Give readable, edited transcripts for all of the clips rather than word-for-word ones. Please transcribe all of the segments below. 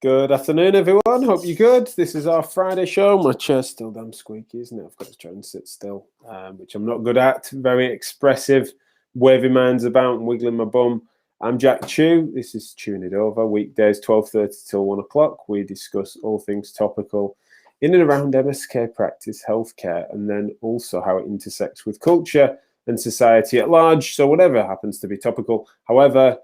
Good afternoon, everyone. Hope you're good. This is our Friday show. My chair's still damn squeaky, isn't it? I've got to try and sit still, which I'm not good at. Very expressive, waving my hands about and wiggling my bum. I'm Jack Chew. This is Chewing It Over. Weekdays, 12:30 till 1 o'clock. We discuss all things topical in and around MSK practice, healthcare, and then also how it intersects with culture and society at large. So whatever happens to be topical. However,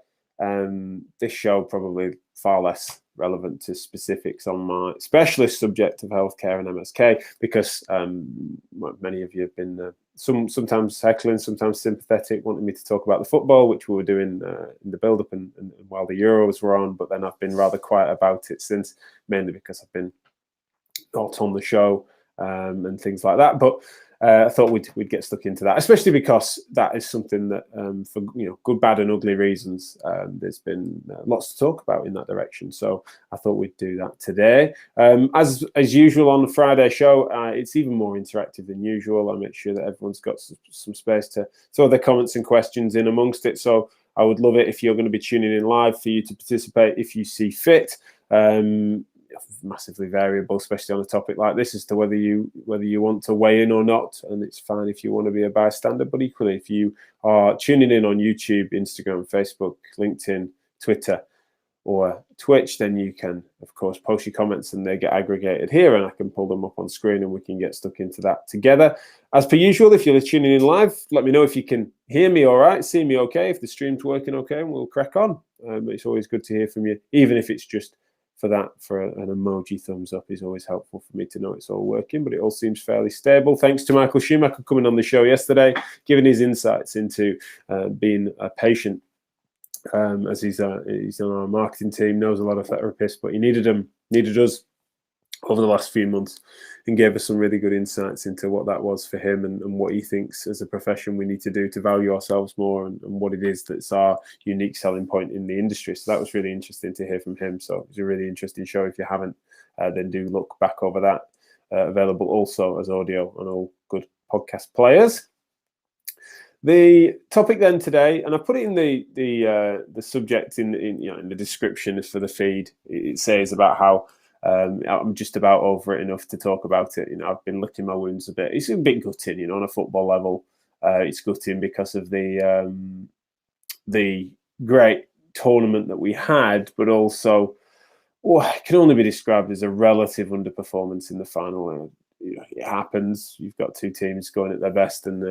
this show probably far less relevant to specifics on my specialist subject of healthcare and MSK, because many of you have been sometimes heckling, sometimes sympathetic, wanting me to talk about the football, which we were doing in the build-up and while the Euros were on, but then I've been rather quiet about it since, mainly because I've been not on the show and things like that. But I thought we'd get stuck into that, especially because that is something that, for good, bad, and ugly reasons, there's been lots to talk about in that direction. So I thought we'd do that today. As usual on the Friday show, it's even more interactive than usual. I make sure that everyone's got some space to throw their comments and questions in amongst it. So I would love it if you're going to be tuning in live for you to participate if you see fit. Massively variable, especially on a topic like this, as to whether you want to weigh in or not, and it's fine if you want to be a bystander. But equally, if you are tuning in on YouTube, Instagram, Facebook, LinkedIn, Twitter, or Twitch, then you can, of course, post your comments and they get aggregated here, and I can pull them up on screen and we can get stuck into that together. As per usual, if you're tuning in live, let me know if you can hear me all right, see me okay, if the stream's working okay, and we'll crack on. It's always good to hear from you, even if it's just for an emoji thumbs up is always helpful for me to know it's all working, but it all seems fairly stable. Thanks to Michael Schumacher coming on the show yesterday, giving his insights into being a patient, as he's on our marketing team, knows a lot of therapists, but he needed us over the last few months, and gave us some really good insights into what that was for him and what he thinks as a profession we need to do to value ourselves more, and what it is that's our unique selling point in the industry. So that was really interesting to hear from him. So it was a really interesting show. If you haven't, then do look back over that. Available also as audio on all good podcast players. The topic then today, and I put it in the subject in the description for the feed. It says about how I'm just about over it enough to talk about it. I've been licking my wounds a bit. It's a bit gutting, on a football level. It's gutting because of the great tournament that we had, but also it can only be described as a relative underperformance in the final. It happens. You've got two teams going at their best, and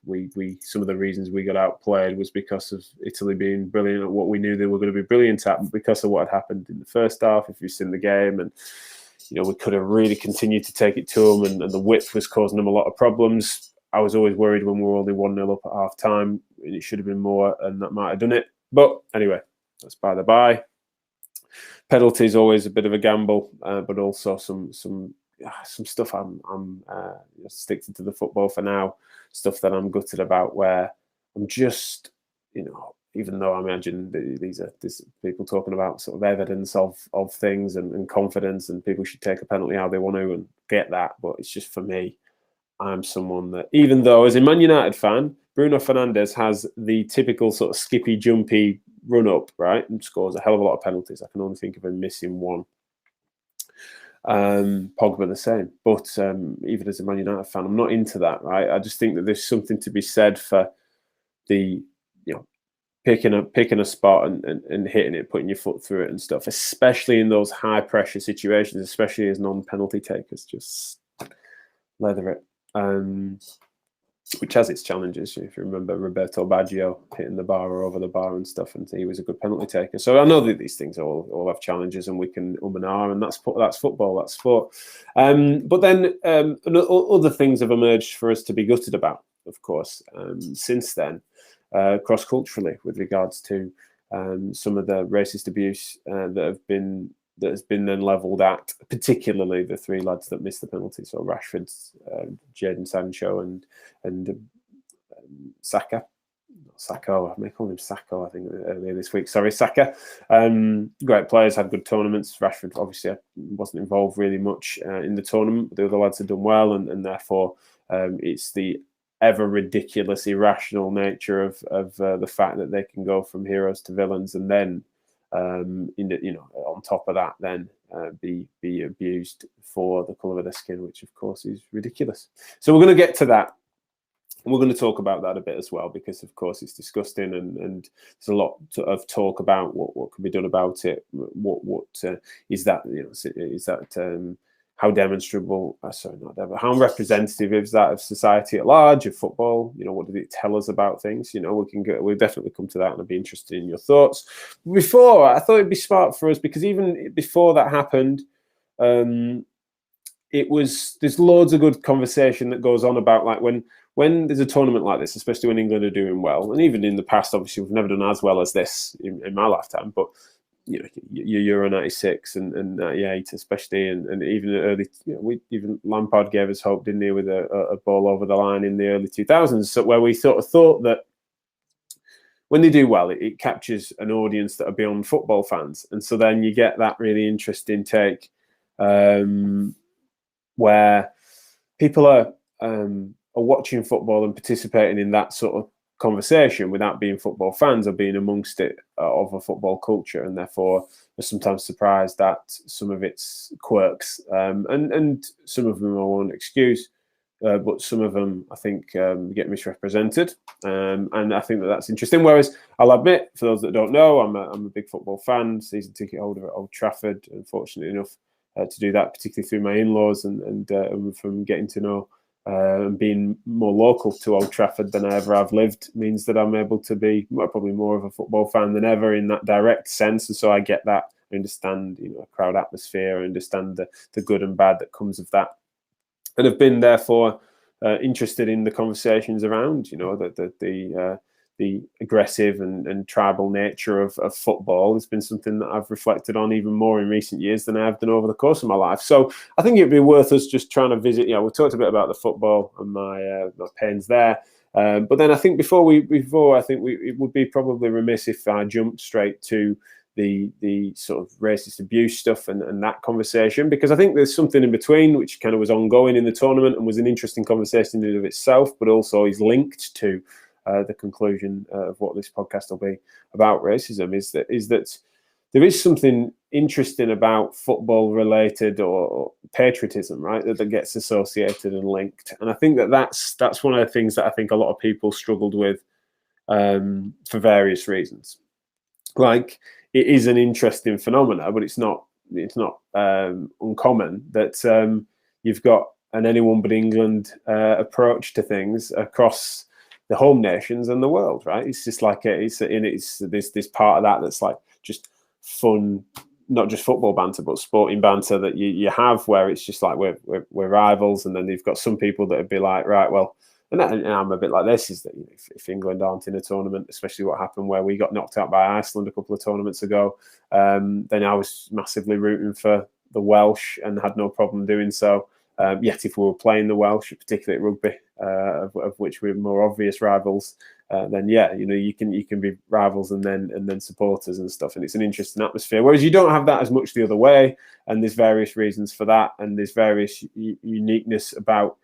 we some of the reasons we got outplayed was because of Italy being brilliant at what we knew they were going to be brilliant at, because of what had happened in the first half. If you've seen the game, and we could have really continued to take it to them, and the width was causing them a lot of problems. I was always worried when we were only 1-0 up at half time. It should have been more, and that might have done it. But anyway, that's by the by. Penalties always a bit of a gamble, but also some stuff I'm sticking to the football for now, stuff that I'm gutted about, where I'm just, even though I imagine these are people talking about sort of evidence of things and confidence, and people should take a penalty how they want to and get that, but it's just, for me, I'm someone that, even though as a Man United fan, Bruno Fernandes has the typical sort of skippy, jumpy run up, right, and scores a hell of a lot of penalties. I can only think of him missing one. Pogba the same, but even as a Man United fan, I'm not into that, right? I just think that there's something to be said for the picking a spot and hitting it, putting your foot through it and stuff, especially in those high pressure situations, especially as non-penalty takers. Just leather it, which has its challenges. If you remember Roberto Baggio hitting the bar or over the bar and stuff, and he was a good penalty taker. So I know that these things all have challenges, and we can and ah, and that's football, that's sport. But then other things have emerged for us to be gutted about, of course, since then, cross-culturally, with regards to some of the racist abuse that has been then levelled at, particularly the three lads that missed the penalty. So Rashford, Jadon Sancho, and Saka. Sacco, I may call him Sacco, I think, earlier this week. Sorry, Saka. Great players, had good tournaments. Rashford obviously wasn't involved really much in the tournament, but the other lads had done well, and therefore it's the ever ridiculous, irrational nature of the fact that they can go from heroes to villains and then on top of that, then be abused for the colour of their skin, which of course is ridiculous. So we're going to get to that. We're going to talk about that a bit as well, because of course it's disgusting, and there's a lot of talk about what can be done about it. What is that? Is that how demonstrable? Sorry, not demonstrable. How representative is that of society at large, of football? What did it tell us about things? We'll definitely come to that, and I'd be interested in your thoughts. Before, I thought it'd be smart for us, because even before that happened, there's loads of good conversation that goes on about, like, when there's a tournament like this, especially when England are doing well, and even in the past, obviously we've never done as well as this in my lifetime, but your Euro 96 and 98 especially, and even early, even Lampard gave us hope, didn't he, with a ball over the line in the early 2000s, so where we sort of thought that when they do well, it captures an audience that are beyond football fans, and so then you get that really interesting take where people are watching football and participating in that sort of conversation without being football fans or being amongst it of a football culture, and therefore are sometimes surprised at some of its quirks, and some of them I won't excuse, but some of them I think get misrepresented, and I think that's interesting. Whereas I'll admit, for those that don't know, I'm a big football fan, season ticket holder at Old Trafford, and fortunate enough to do that, particularly through my in-laws, and from getting to know and being more local to Old Trafford than I ever have lived, means that I'm able to be probably more of a football fan than ever in that direct sense. And so I get that. I understand, a crowd atmosphere. I understand the good and bad that comes of that, and have been therefore interested in the conversations around, the aggressive and tribal nature of football has been something that I've reflected on even more in recent years than I have done over the course of my life. So I think it'd be worth us just trying to visit. We talked a bit about the football and my pains there, but then I think it would be probably remiss if I jumped straight to the sort of racist abuse stuff and that conversation, because I think there's something in between which kind of was ongoing in the tournament and was an interesting conversation in and of itself, but also is linked to the conclusion of what this podcast will be about racism, is that there is something interesting about football-related or patriotism, right, that gets associated and linked. And I think that's one of the things that I think a lot of people struggled with for various reasons. Like, it is an interesting phenomena, but it's not uncommon that you've got an anyone but England approach to things across the home nations and the world, right? It's just like it's this part of that that's like just fun, not just football banter, but sporting banter that you have, where it's just like we're rivals, and then you've got some people that would be like, right, well, and I'm a bit like this, is that if England aren't in a tournament, especially what happened where we got knocked out by Iceland a couple of tournaments ago, then I was massively rooting for the Welsh and had no problem doing so. Yet if we were playing the Welsh, particularly at rugby, of which we're more obvious rivals, then you can be rivals and then supporters and stuff, and it's an interesting atmosphere. Whereas you don't have that as much the other way, and there's various reasons for that, and there's various uniqueness about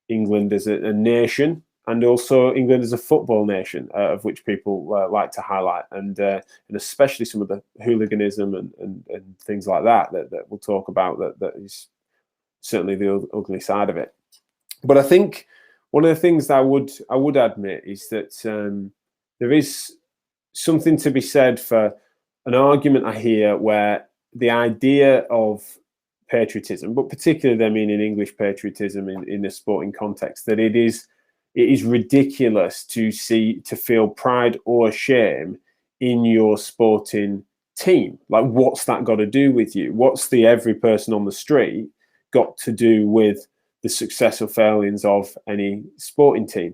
England as a nation, and also England as a football nation, of which people like to highlight, and especially some of the hooliganism and things like that we'll talk about. That is certainly the ugly side of it. But I think one of the things that I would admit is that there is something to be said for an argument I hear where the idea of patriotism, but particularly I mean in English patriotism in a sporting context, that it is ridiculous to feel pride or shame in your sporting team. Like, what's that got to do with you? What's the every person on the street got to do with the success or failings of any sporting team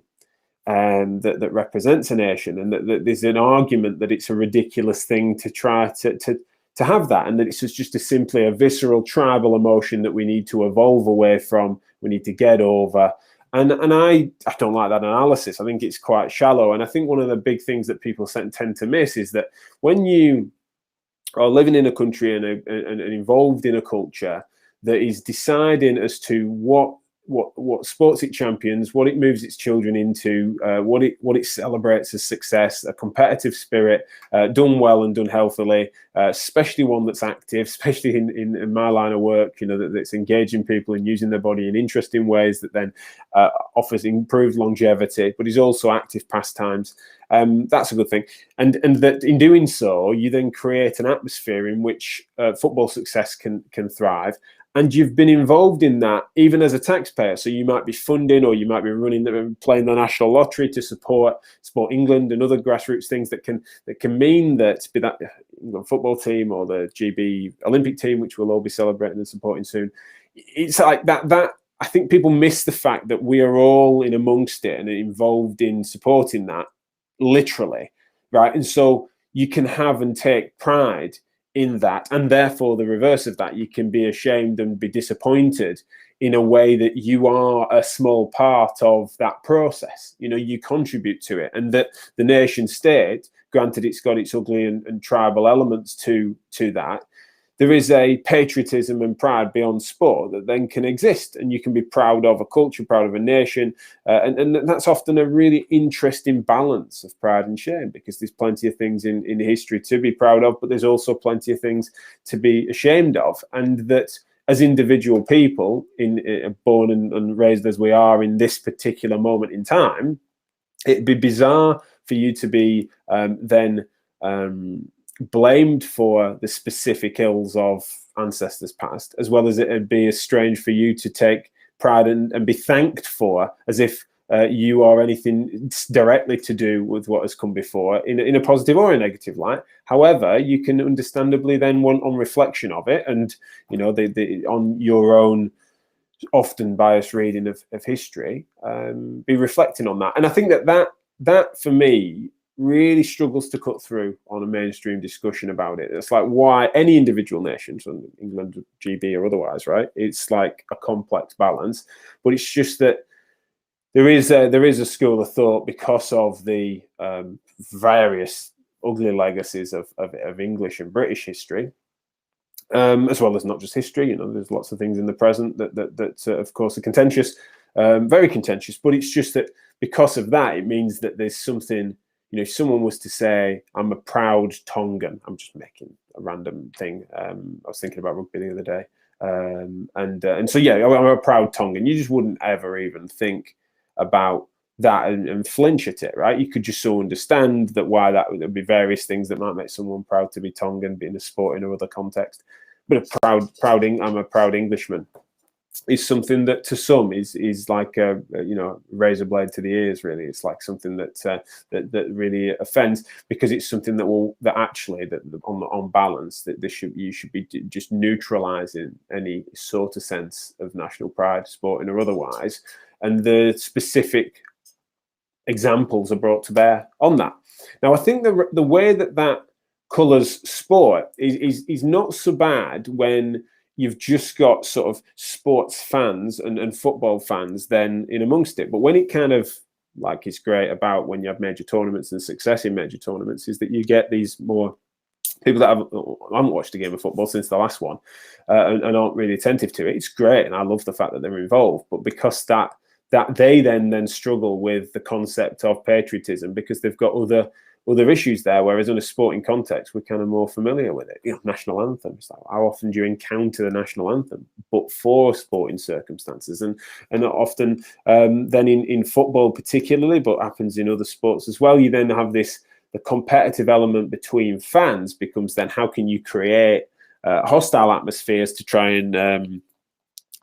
that represents a nation? And that there's an argument that it's a ridiculous thing to try to have that, and that it's just simply a visceral tribal emotion that we need to evolve away from, we need to get over. And I don't like that analysis. I think it's quite shallow. And I think one of the big things that people tend to miss is that when you are living in a country and involved in a culture that is deciding as to what what sports it champions, what it moves its children into, what it celebrates as success, a competitive spirit, done well and done healthily, especially one that's active, especially in my line of work, that's engaging people and using their body in interesting ways that then offers improved longevity, but is also active pastimes. That's a good thing. And that in doing so, you then create an atmosphere in which football success can thrive. And you've been involved in that even as a taxpayer. So you might be funding, or you might be playing the national lottery to support Sport England and other grassroots things that can mean that, be that football team or the GB Olympic team, which we'll all be celebrating and supporting soon. It's like that. I think people miss the fact that we are all in amongst it and involved in supporting that, literally, right? And so you can have and take pride in that, and therefore the reverse of that, you can be ashamed and be disappointed in a way that you are a small part of that process. You contribute to it, and that the nation state, granted it's got its ugly and tribal elements to that, there is a patriotism and pride beyond sport that then can exist, and you can be proud of a culture, proud of a nation, and that's often a really interesting balance of pride and shame, because there's plenty of things in history to be proud of, but there's also plenty of things to be ashamed of, and that as individual people, born and raised as we are in this particular moment in time, it'd be bizarre for you to be blamed for the specific ills of ancestors past, as well as it'd be strange for you to take pride and be thanked for, as if you are anything directly to do with what has come before in a positive or a negative light. However, you can understandably then want, on reflection of it, and on your own often biased reading of history, be reflecting on that. And I think that for me really struggles to cut through on a mainstream discussion about it. It's like, why any individual nation, so England, GB or otherwise, right? It's like a complex balance, but it's just that there is a school of thought, because of the various ugly legacies of English and British history, as well as not just history. There's lots of things in the present that of course are contentious, very contentious. But it's just that because of that, it means that there's something. If someone was to say, I'm a proud Tongan, I'm just making a random thing. I was thinking about rugby the other day. And so, yeah, I'm a proud Tongan. You just wouldn't ever even think about that and flinch at it, right? You could just so understand that why there'd be various things that might make someone proud to be Tongan, be in a sporting or other context. But I'm a proud Englishman is something that to some is like a razor blade to the ears. Really, it's like something that really offends, because it's something that on balance you should be just neutralizing any sort of sense of national pride, sporting or otherwise, and the specific examples are brought to bear on that. Now, I think the way that colours sport is not so bad when you've just got sort of sports fans and football fans then in amongst it. But when it kind of, like, it's great about when you have major tournaments and success in major tournaments, is that you get these more people that haven't watched a game of football since the last one and aren't really attentive to it. It's great, and I love the fact that they're involved. But because that they then struggle with the concept of patriotism, because they've got other issues there, whereas in a sporting context we're kind of more familiar with it. National anthem, it's like, how often do you encounter the national anthem but for sporting circumstances? And often then in football particularly, but happens in other sports as well, you then have the competitive element between fans becomes then, how can you create hostile atmospheres to try and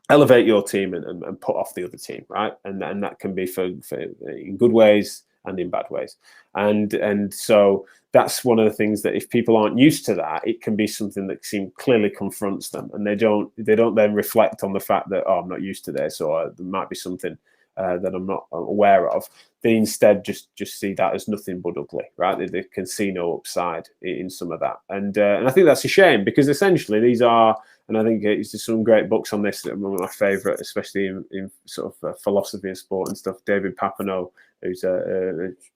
elevate your team and put off the other team, right? And that can be for in good ways and in bad ways. And so that's one of the things that, if people aren't used to that, it can be something that clearly confronts them, and they don't then reflect on the fact that, I'm not used to this, or there might be something that I'm not aware of. They instead just see that as nothing but ugly, right? They can see no upside in some of that, and I think that's a shame, because essentially these are, and I think it's some great books on this that are one of my favourite, especially in sort of philosophy of sport and stuff. David Papineau who's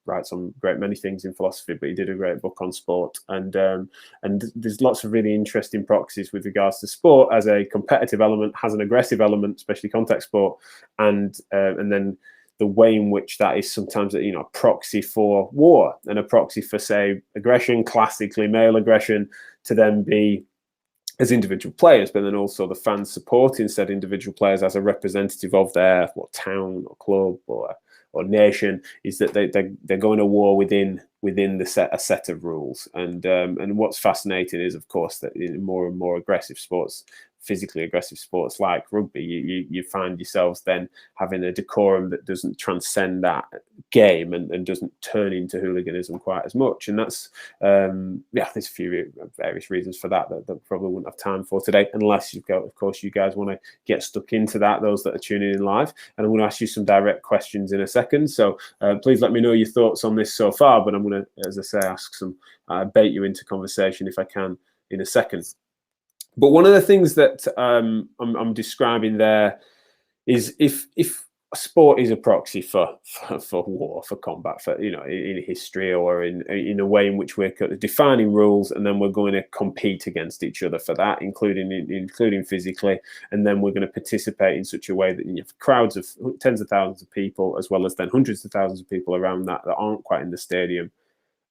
writes on great many things in philosophy, but he did a great book on sport. And there's lots of really interesting proxies with regards to sport as a competitive element, has an aggressive element, especially contact sport, and then the way in which that is sometimes, you know, a proxy for war and a proxy for, say, aggression, classically male aggression, to then be as individual players, but then also the fans supporting said individual players as a representative of their town or club or nation, is that they're going to war within a set of rules. And what's fascinating is, of course, that in more and more aggressive sports, physically aggressive sports like rugby, you find yourselves then having a decorum that doesn't transcend that game and doesn't turn into hooliganism quite as much. And that's there's a few various reasons for that that probably wouldn't have time for today, unless you've got, of course, you guys want to get stuck into that, those that are tuning in live. And I'm going to ask you some direct questions in a second, so please let me know your thoughts on this so far, but I'm going to, as I say, ask some bait you into conversation if I can in a second. But one of the things that I'm describing there is if sport is a proxy for war, for combat, for, you know, in history, or in a way in which we're defining rules, and then we're going to compete against each other for that, including physically, and then we're going to participate in such a way that you have crowds of tens of thousands of people, as well as then hundreds of thousands of people around that aren't quite in the stadium,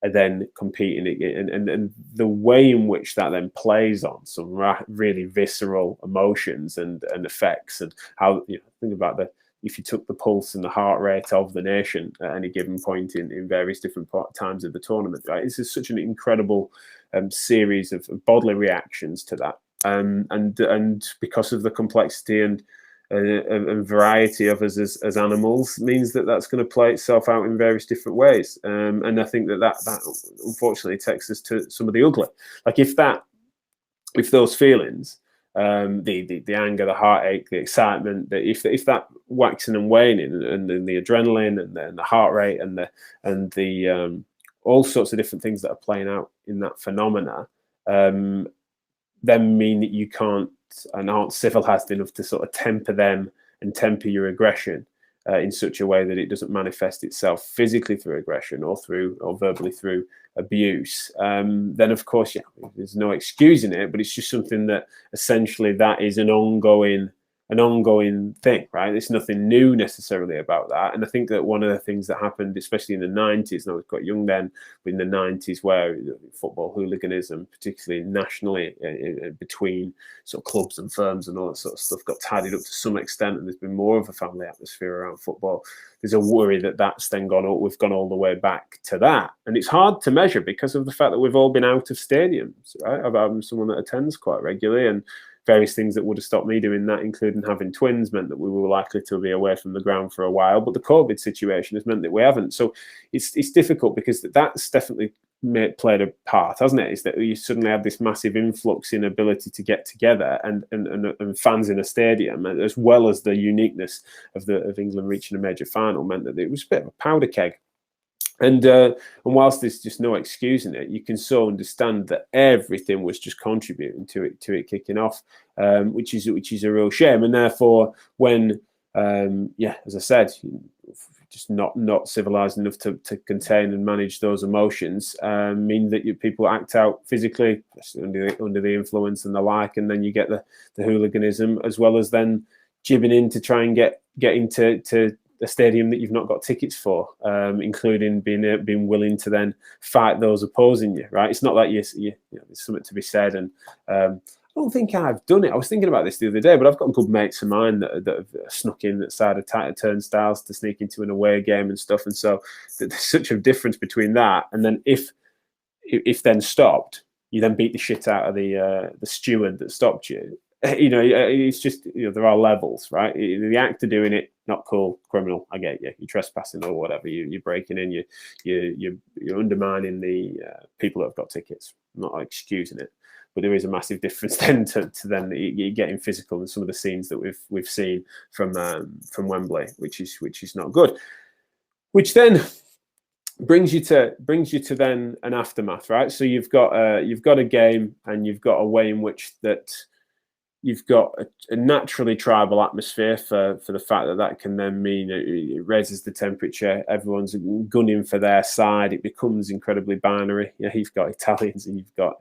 and then competing, and the way in which that then plays on some really visceral emotions and effects, and how, you know, think about if you took the pulse and the heart rate of the nation at any given point in various different times of the tournament, right? This is such an incredible series of bodily reactions to that, and because of the complexity and variety of us as animals, means that that's going to play itself out in various different ways. And I think that unfortunately takes us to some of the ugly. Like if those feelings, the anger, the heartache, the excitement, that if that waxing and waning, and the adrenaline and the heart rate and the all sorts of different things that are playing out in that phenomena, then mean that you can't and aren't civilized enough to sort of temper them and temper your aggression in such a way that it doesn't manifest itself physically through aggression or verbally through abuse, then of course, yeah, there's no excusing it, but it's just something that essentially that is an ongoing thing, right? There's nothing new necessarily about that. And I think that one of the things that happened, especially in the 90s, and I was quite young then, but in the 90s, where football hooliganism, particularly nationally, between sort of clubs and firms and all that sort of stuff, got tidied up to some extent, and there's been more of a family atmosphere around football. There's a worry that that's then we've gone all the way back to that. And it's hard to measure because of the fact that we've all been out of stadiums, right? I'm someone that attends quite regularly, and various things that would have stopped me doing that, including having twins, meant that we were likely to be away from the ground for a while. But the COVID situation has meant that we haven't. So it's difficult, because that's definitely played a part, hasn't it? Is that you suddenly have this massive influx in ability to get together and fans in a stadium, as well as the uniqueness of England reaching a major final, meant that it was a bit of a powder keg. And whilst there's just no excusing it, you can so understand that everything was just contributing to it kicking off, which is a real shame. And therefore, when as I said, just not civilized enough to contain and manage those emotions, mean that people act out physically under the influence and the like, and then you get the hooliganism, as well as then jibbing in to try and get into a stadium that you've not got tickets for, including being willing to then fight those opposing you, right? It's not like you know, there's something to be said, and I don't think I've done it. I was thinking about this the other day, but I've got good mates of mine that have snuck in that side of tighter turnstiles to sneak into an away game and stuff, and so there's such a difference between that, and then if then stopped, you then beat the shit out of the steward that stopped you. You know, it's just, you know, there are levels, right? The act of doing it, not cool, criminal. I get you. You're trespassing or whatever. You're breaking in. You're undermining the people that have got tickets. I'm not excusing it, but there is a massive difference then to then you're getting physical in some of the scenes that we've seen from Wembley, which is not good. Which then brings you to then an aftermath, right? So you've got a game, and you've got a way in which that you've got a naturally tribal atmosphere for the fact that can then mean it raises the temperature. Everyone's gunning for their side. It becomes incredibly binary. Yeah, you've got Italians and you've got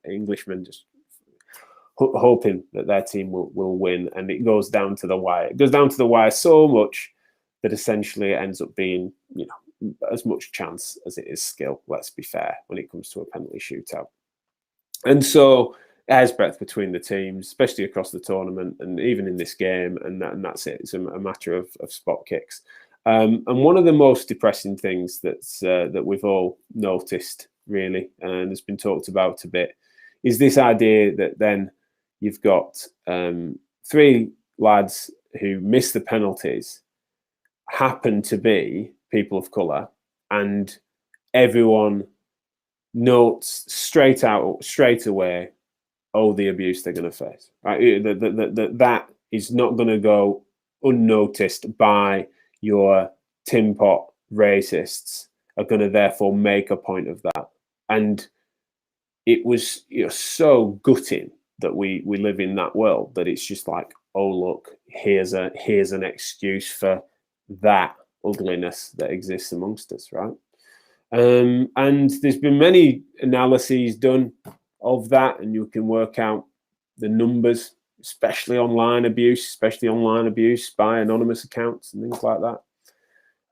Englishmen just hoping that their team will win, and it goes down to the wire. It goes down to the wire so much that essentially it ends up being, as much chance as it is skill. Let's be fair when it comes to a penalty shootout. And so hair's breadth between the teams, especially across the tournament and even in this game, and that's it. It's a matter of spot kicks. And one of the most depressing things that we've all noticed, really, and has been talked about a bit, is this idea that then you've got 3 lads who miss the penalties, happen to be people of colour, and everyone notes straight away, the abuse they're going to face. Right? That is not going to go unnoticed by your tin pot racists are going to therefore make a point of that. And it was so gutting that we live in that world, that it's just like, oh look, here's an excuse for that ugliness that exists amongst us, right? And there's been many analyses done of that, and you can work out the numbers, especially online abuse by anonymous accounts and things like that.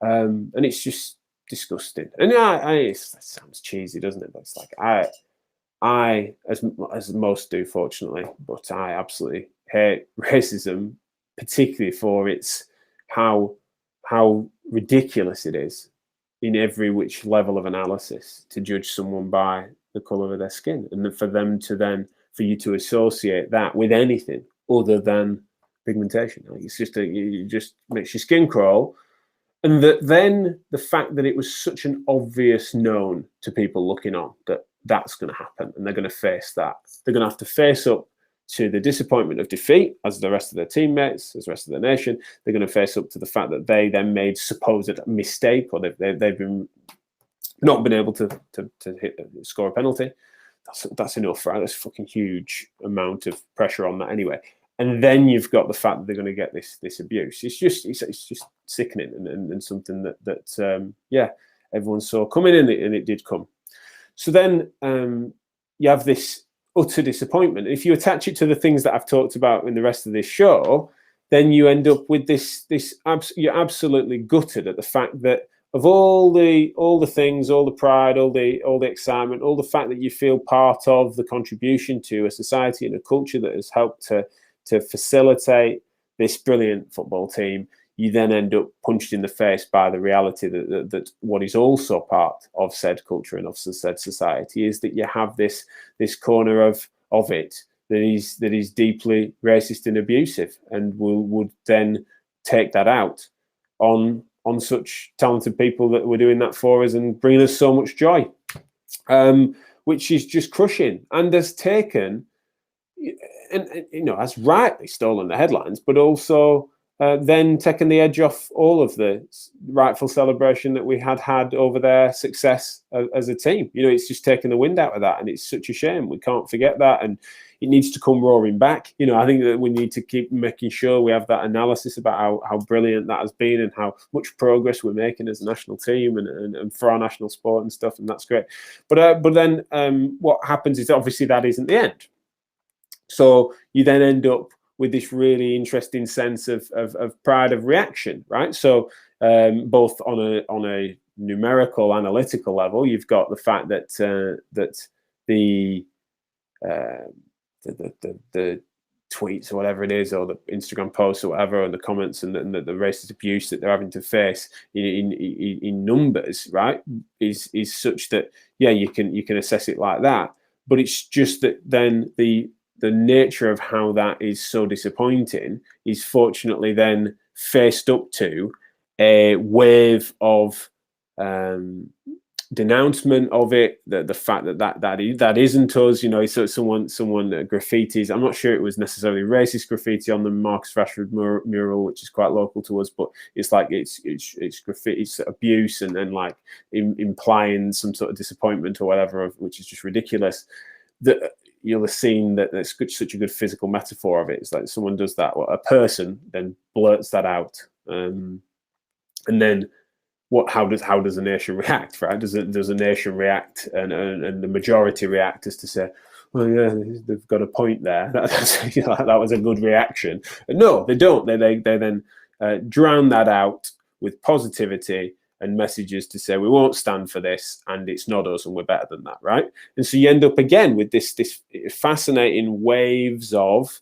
And it's just disgusting. And that sounds cheesy, doesn't it? But it's like I, as most do, fortunately, but I absolutely hate racism, particularly for its how ridiculous it is in every which level of analysis to judge someone by the color of their skin, and for you to associate that with anything other than pigmentation. Like, it's just it just makes your skin crawl. And then the fact that it was such an obvious known to people looking on that that's going to happen, and they're going to face that. They're going to have to face up to the disappointment of defeat, as the rest of their teammates, as the rest of the nation. They're going to face up to the fact that they then made supposed mistake, or they've not been able to score a penalty. That's enough, right? That's a fucking huge amount of pressure on that anyway. And then you've got the fact that they're going to get this abuse. It's just sickening, and something that everyone saw coming, and it did come. So then you have this utter disappointment. If you attach it to the things that I've talked about in the rest of this show, then you end up with you're absolutely gutted at the fact that of all the things, all the pride, all the excitement, all the fact that you feel part of the contribution to a society and a culture that has helped to facilitate this brilliant football team, you then end up punched in the face by the reality that what is also part of said culture and of said society is that you have this corner of it that is deeply racist and abusive, and would then take that out on such talented people that were doing that for us and bringing us so much joy, which is just crushing, and has taken and has rightly stolen the headlines, but also then taken the edge off all of the rightful celebration that we had over their success as a team. It's just taken the wind out of that, and it's such a shame. We can't forget that, and it needs to come roaring back. I think that we need to keep making sure we have that analysis about how brilliant that has been and how much progress we're making as a national team and for our national sport and stuff, and that's great. But then what happens is obviously that isn't the end. So you then end up with this really interesting sense of pride of reaction, right? So both on a numerical, analytical level, you've got the fact that the tweets or whatever it is, or the Instagram posts or whatever, and the comments and the racist abuse that they're having to face in numbers, right, is such that you can assess it like that. But it's just that then the nature of how that is so disappointing is fortunately then faced up to a wave of denouncement of it, the fact that isn't us. So someone graffitis. I'm not sure it was necessarily racist graffiti on the Marcus Rashford mural, which is quite local to us, but it's like it's graffiti, it's abuse, and then like implying some sort of disappointment or whatever, which is just ridiculous. That you'll have seen that there's such a good physical metaphor of it. It's like someone does that, a person then blurts that out, and then how does a nation react, right? Does a nation react and the majority react as to say, well, yeah, they've got a point there. That was a good reaction. No, they don't. They then drown that out with positivity and messages to say we won't stand for this and it's not us and we're better than that, right? And so you end up again with this fascinating waves of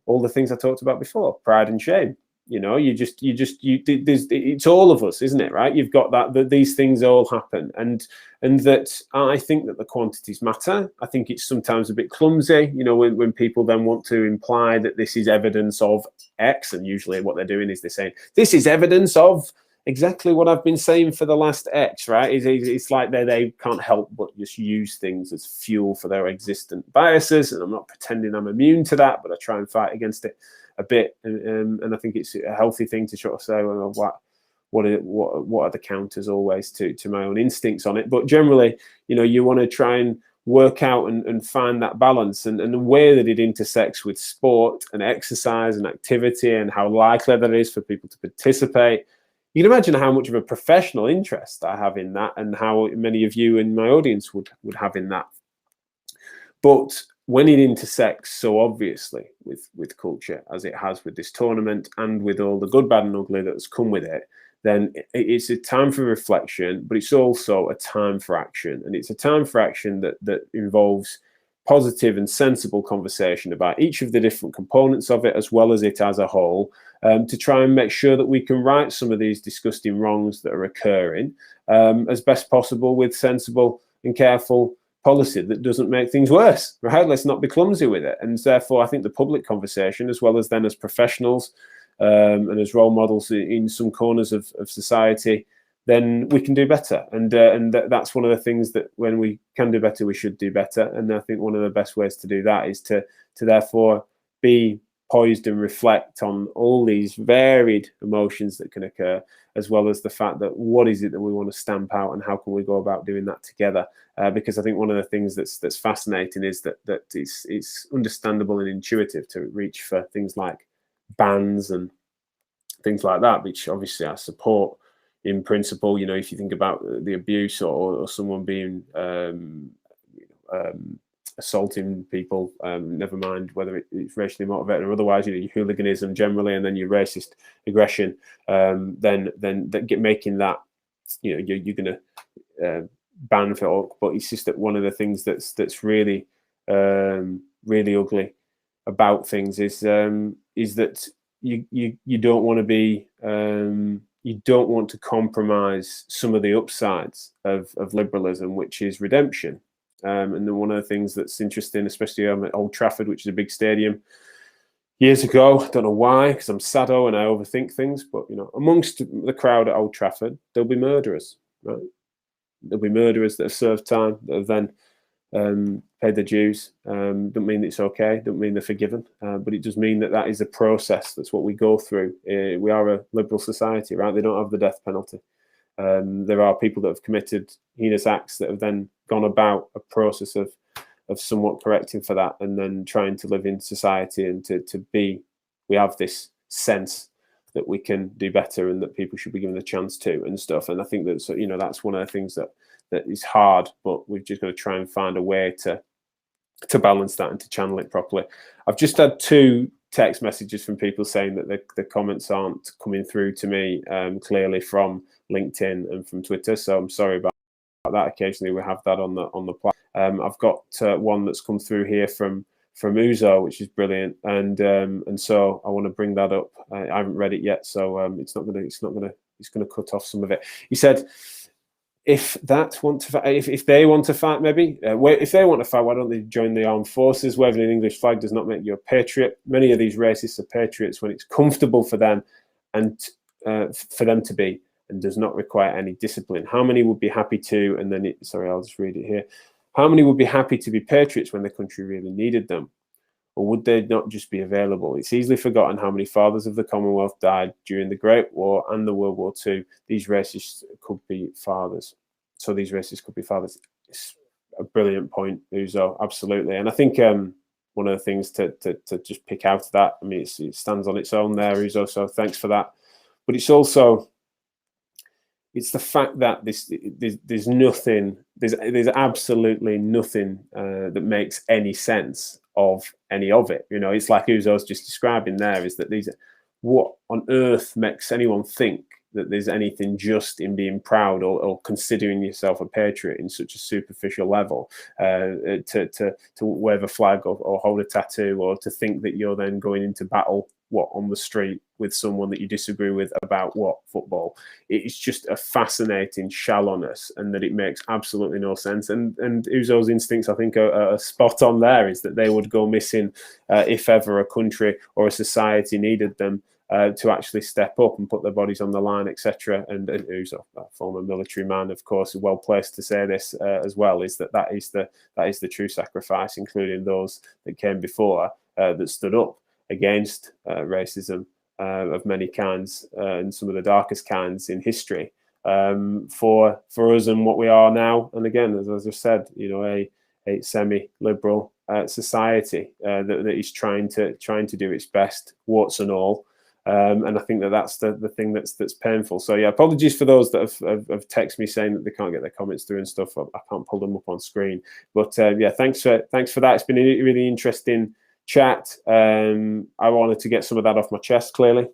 all the things I talked about before: pride and shame. It's all of us, isn't it? Right? You've got that these things all happen, and that I think that the quantities matter. I think it's sometimes a bit clumsy, when people then want to imply that this is evidence of X, and usually what they're doing is they're saying this is evidence of exactly what I've been saying for the last X, right? It's like they can't help but just use things as fuel for their existent biases, and I'm not pretending I'm immune to that, but I try and fight against it a bit, and I think it's a healthy thing to sort of say, well, what are the counters always to my own instincts on it. But generally, you want to try and work out and find that balance, and the way that it intersects with sport and exercise and activity, and how likely that is for people to participate. You can imagine how much of a professional interest I have in that, and how many of you in my audience would have in that. But when it intersects so obviously with culture, as it has with this tournament, and with all the good, bad, and ugly that's come with it, then it's a time for reflection, but it's also a time for action. And it's a time for action that involves positive and sensible conversation about each of the different components of it, as well as it as a whole, to try and make sure that we can right some of these disgusting wrongs that are occurring as best possible, with sensible and careful policy that doesn't make things worse, right? Let's not be clumsy with it. And therefore, I think the public conversation, as well as then as professionals and as role models in some corners of society, then we can do better. And that's one of the things that when we can do better, we should do better. And I think one of the best ways to do that is to therefore be poised and reflect on all these varied emotions that can occur, as well as the fact that what is it that we want to stamp out, and how can we go about doing that together? Because I think one of the things that's fascinating is that it's understandable and intuitive to reach for things like bans and things like that, which obviously I support in principle. If you think about the abuse or someone being assaulting people, never mind whether it's racially motivated or otherwise, your hooliganism generally, and then your racist aggression, then making that, you're going to ban for all. But it's just that one of the things that's really really ugly about things is that you don't want to be you don't want to compromise some of the upsides of liberalism, which is redemption. And then one of the things that's interesting, especially at Old Trafford, which is a big stadium, years ago, I don't know why, because I'm saddo and I overthink things, but amongst the crowd at Old Trafford, there'll be murderers, right? There'll be murderers that have served time, that have then paid their dues. Don't mean it's okay, don't mean they're forgiven, but it does mean that is a process. That's what we go through. We are a liberal society, right? They don't have the death penalty. There are people that have committed heinous acts that have then gone about a process of somewhat correcting for that, and then trying to live in society and we have this sense that we can do better and that people should be given a chance to and stuff. And I think that's that's one of the things that is hard, but we've just got to try and find a way to balance that and to channel it properly. I've just had 2 text messages from people saying that the comments aren't coming through to me clearly from LinkedIn and from Twitter, so I'm sorry about that. Occasionally we have that on the platform. I've got one that's come through here from Uzo, which is brilliant, and so I want to bring that up. I haven't read it yet, so it's going to cut off some of it. He said, if they want to fight, maybe if they want to fight, why don't they join the armed forces? Waving an English flag does not make you a patriot. Many of these racists are patriots when it's comfortable for them and for them to be, and does not require any discipline. How many would be happy to? And then sorry, I'll just read it here. How many would be happy to be patriots when the country really needed them? Or would they not just be available? It's easily forgotten how many fathers of the Commonwealth died during the Great War and the World War II. These racists could be fathers. So these racists could be fathers. a brilliant point, Uzo. Absolutely. And I think one of the things to just pick out of that, I mean, it stands on its own there, Uzo. So thanks for that. But it's also, it's the fact that there's nothing, there's absolutely nothing that makes any sense of any of it. You know, it's like Uzo's just describing there, is that what on earth makes anyone think that there's anything just in being proud or considering yourself a patriot in such a superficial level, to wave a flag or hold a tattoo, or to think that you're then going into battle on the street with someone that you disagree with about football. It's just a fascinating shallowness, and that it makes absolutely no sense. And Uzo's instincts, I think, are spot on there, is that they would go missing if ever a country or a society needed them to actually step up and put their bodies on the line, etc. And Uzo, a former military man, of course, is well placed to say this as well, is that is the true sacrifice, including those that came before, that stood up against racism of many kinds, and some of the darkest kinds in history, for us and what we are now. And again, as I just said, you know, a semi-liberal society that is trying to do its best, warts and all. And I think that's the thing that's painful. So yeah, apologies for those that have texted me saying that they can't get their comments through and stuff. I can't pull them up on screen. But yeah, thanks for that. It's been a really interesting chat. I wanted to get some of that off my chest, clearly,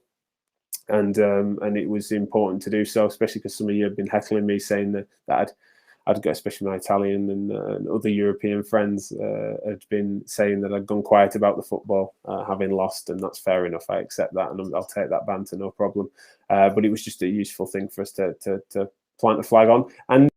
and it was important to do so, especially because some of you have been heckling me, saying that I'd got, especially my Italian and other European friends, had been saying that I'd gone quiet about the football, having lost, and that's fair enough. I accept that, and I'll take that banter, no problem. But it was just a useful thing for us to plant a flag on. And